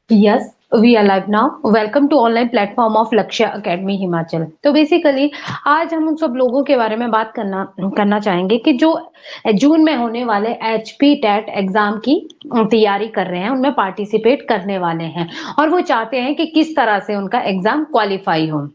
Yes, we are live now. Welcome to online platform of Lakshya Academy Himachal. तो basically आज हम उन सब लोगों के बारे में बात करना करना चाहेंगे कि जो जून में होने वाले एचपी टेट एग्जाम की तैयारी कर रहे हैं, उनमें पार्टिसिपेट करने वाले हैं और वो चाहते हैं कि किस तरह से उनका एग्जाम क्वालिफाई हो।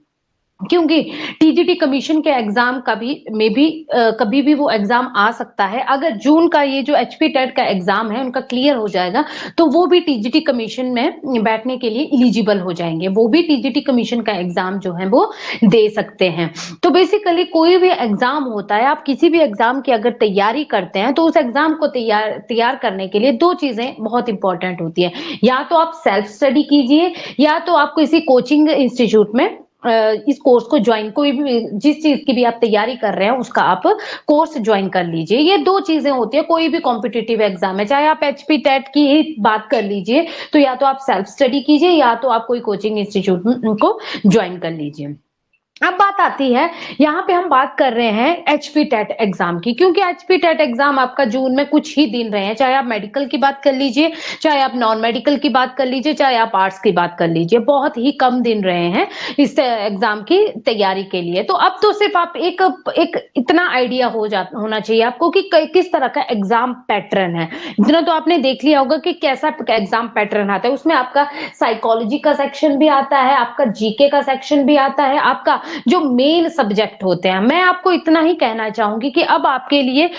क्योंकि टीजीटी कमीशन के एग्जाम कभी भी वो एग्जाम आ सकता है। अगर जून का ये जो एचपी टेट का एग्जाम है उनका क्लियर हो जाएगा तो वो भी टीजीटी कमीशन में बैठने के लिए इलिजिबल हो जाएंगे। वो भी टीजीटी कमीशन का एग्जाम जो है वो दे सकते हैं। तो बेसिकली कोई भी एग्जाम होता है, आप किसी भी एग्जाम की अगर तैयारी करते हैं तो उस एग्जाम को तैयार करने के लिए दो चीजें बहुत इंपॉर्टेंट होती है। या तो आप सेल्फ स्टडी कीजिए या तो आप किसी कोचिंग इंस्टीट्यूट में इस कोर्स को ज्वाइन, कोई भी जिस चीज की भी आप तैयारी कर रहे हैं उसका आप कोर्स ज्वाइन कर लीजिए। ये दो चीजें होती है कोई भी कॉम्पिटिटिव एग्जाम है, चाहे आप एचपी टेट की ही बात कर लीजिए तो या तो आप सेल्फ स्टडी कीजिए या तो आप कोई कोचिंग इंस्टीट्यूट को ज्वाइन कर लीजिए। अब बात आती है, यहाँ पे हम बात कर रहे हैं एचपी टेट एग्जाम की, क्योंकि एचपी टेट एग्जाम आपका जून में कुछ ही दिन रहे हैं। चाहे आप मेडिकल की बात कर लीजिए, चाहे आप नॉन मेडिकल की बात कर लीजिए, चाहे आप आर्ट्स की बात कर लीजिए, बहुत ही कम दिन रहे हैं इस एग्जाम की तैयारी के लिए। तो अब तो सिर्फ आप एक एक इतना आइडिया होना चाहिए आपको कि किस तरह का एग्जाम पैटर्न है। इतना तो आपने देख लिया होगा कि कैसा एग्जाम पैटर्न आता है। उसमें आपका साइकोलॉजी का सेक्शन भी आता है, आपका जीके का सेक्शन भी आता है, आपका जो मेन सब्जेक्ट होते हैं। मैं आपको इतना ही कहना चाहूंगी कि अब आपके लिए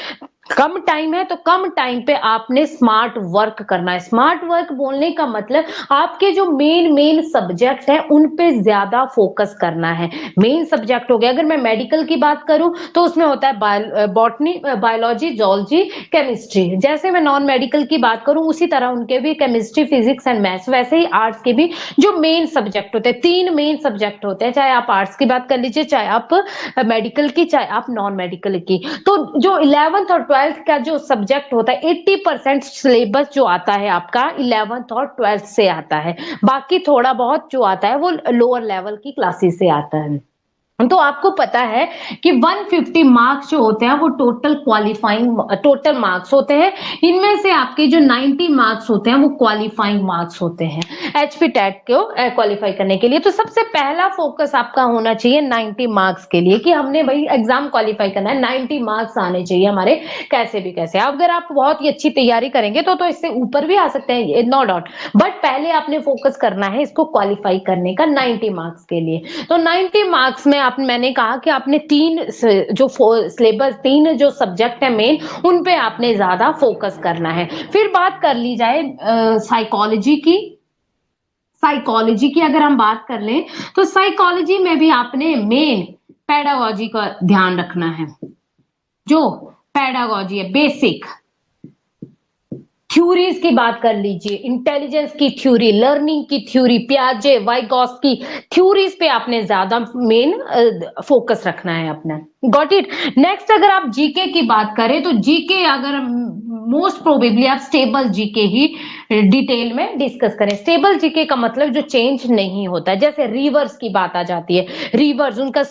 कम टाइम है तो कम टाइम पे आपने स्मार्ट वर्क करना है। स्मार्ट वर्क बोलने का मतलब आपके जो मेन सब्जेक्ट हैं उन पे ज्यादा फोकस करना है। मेन सब्जेक्ट हो गया, अगर मैं मेडिकल की बात करूं तो उसमें होता है बॉटनी, बायोलॉजी, जूलॉजी, केमिस्ट्री। जैसे मैं नॉन मेडिकल की बात करूं उसी तरह उनके भी केमिस्ट्री, फिजिक्स एंड मैथ्स। वैसे ही आर्ट्स के भी जो मेन सब्जेक्ट होते हैं, तीन मेन सब्जेक्ट होते हैं, चाहे आप आर्ट्स की बात कर लीजिए, चाहे आप मेडिकल की, चाहे आप नॉन मेडिकल की। तो जो 11th और 12th का जो सब्जेक्ट होता है 80% सिलेबस जो आता है आपका 11th और 12th से आता है। बाकी थोड़ा बहुत जो आता है वो लोअर लेवल की क्लासेस से आता है। तो आपको पता है कि 150 मार्क्स जो होते हैं वो टोटल मार्क्स होते हैं। इनमें से आपके जो 90 मार्क्स होते हैं वो क्वालिफाइंग मार्क्स होते हैं एचपी टेट को क्वालिफाई करने के लिए। तो सबसे पहला फोकस आपका होना चाहिए 90 मार्क्स के लिए कि हमने भाई एग्जाम क्वालिफाई करना है, 90 मार्क्स आने चाहिए हमारे कैसे भी कैसे। अगर आप बहुत ही अच्छी तैयारी करेंगे तो इससे ऊपर भी आ सकते हैं, नो डाउट, बट पहले आपने फोकस करना है इसको क्वालिफाई करने का 90 मार्क्स के लिए। तो 90 मार्क्स में मैंने कहा कि आपने जो सिलेबस, तीन जो सब्जेक्ट है मेन, उन पे आपने ज्यादा फोकस करना है। फिर बात कर ली जाए साइकोलॉजी की। साइकोलॉजी की अगर हम बात कर लें तो साइकोलॉजी में भी आपने मेन पेडागोजी का ध्यान रखना है। जो पेडागोजी है, बेसिक थ्योरीज की बात कर लीजिए, इंटेलिजेंस की थ्योरी, लर्निंग की थ्योरी, पियाजे, वाइगॉस्की थ्योरीज पे आपने ज्यादा मेन फोकस रखना है अपना। Got it. नेक्स्ट अगर आप जीके की बात करें तो जीके अगर मोस्ट प्रोबेबली आप स्टेबल जीके ही डिटेल में डिस्कस करें। स्टेबल जीके का मतलब जो चेंज नहीं होता है। जैसे रिवर्स की बात आ जाती है, रिवर्स उनका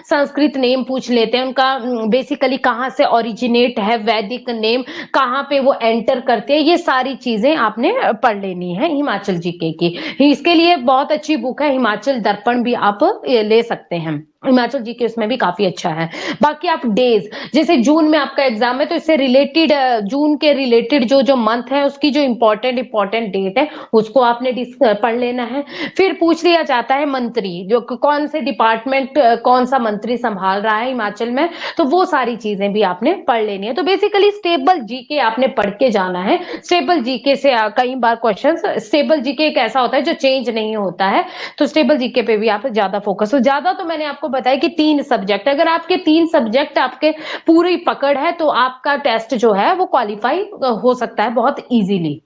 संस्कृत नेम पूछ लेते हैं, उनका बेसिकली कहाँ से ओरिजिनेट है, वैदिक नेम कहाँ पे वो एंटर करते हैं, ये सारी चीजें आपने पढ़ लेनी है हिमाचल जीके की। इसके लिए बहुत अच्छी बुक है हिमाचल दर्पण, भी आप ले सकते हैं। हिमाचल जीके उसमें भी काफी अच्छा है। बाकी आप डेज, जैसे जून में आपका एग्जाम है तो इससे रिलेटेड, जून के रिलेटेड जो जो मंथ है उसकी जो इंपॉर्टेंट डेट है उसको आपने पढ़ लेना है। फिर पूछ लिया जाता है मंत्री, जो कौन से डिपार्टमेंट कौन सा मंत्री संभाल रहा है हिमाचल में, तो वो सारी चीजें भी आपने पढ़ लेनी है। तो बेसिकली स्टेबल जीके आपने पढ़ के जाना है। स्टेबल जीके से कई बार क्वेश्चंस, स्टेबल जीके एक ऐसा होता है जो चेंज नहीं होता है, तो स्टेबल जीके पे भी आप ज्यादा फोकस हो। ज्यादा तो मैंने आपको बताया कि तीन सब्जेक्ट, अगर आपके तीन सब्जेक्ट आपके पूरी पकड़ है तो आपका टेस्ट जो है वो क्वालिफाई हो सकता है बहुत इजीली।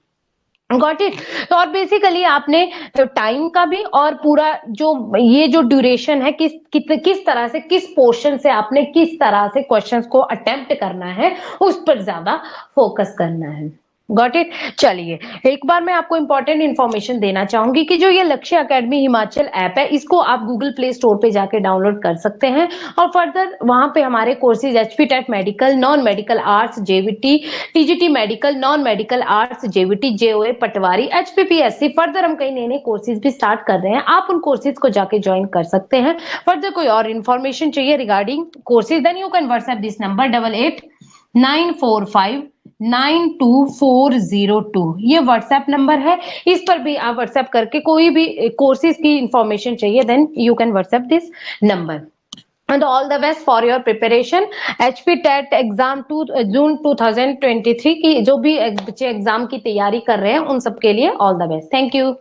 Got it. तो और बेसिकली आपने टाइम का भी और पूरा जो ये जो ड्यूरेशन है, किस तरह से, किस पोर्शन से आपने किस तरह से क्वेश्चंस को अटेम्प्ट करना है, उस पर ज्यादा फोकस करना है। Got it. चलिए, एक बार मैं आपको इंपॉर्टेंट इन्फॉर्मेशन देना चाहूंगी कि जो ये लक्ष्य एकेडमी हिमाचल ऐप है, इसको आप गूगल प्ले स्टोर पे जाके डाउनलोड कर सकते हैं और फर्दर वहां पे हमारे courses HP TET medical, non medical arts JBT, TGT medical, non medical arts JBT, JOA patwari, HPPSC, further हम कई नए नए कोर्सेज भी स्टार्ट कर रहे हैं। आप उन कोर्सेज को जाके ज्वाइन कर सकते हैं। फर्दर कोई और इन्फॉर्मेशन चाहिए regarding courses, then you can WhatsApp this number 8894592402। ये व्हाट्सएप नंबर है, इस पर भी आप व्हाट्सएप करके कोई भी कोर्सेज की इंफॉर्मेशन चाहिए, then you can WhatsApp this number. And all the best for your preparation. HP TET exam June 2023 की जो भी बच्चे एग्जाम की तैयारी कर रहे हैं उन सबके लिए all the best. Thank you.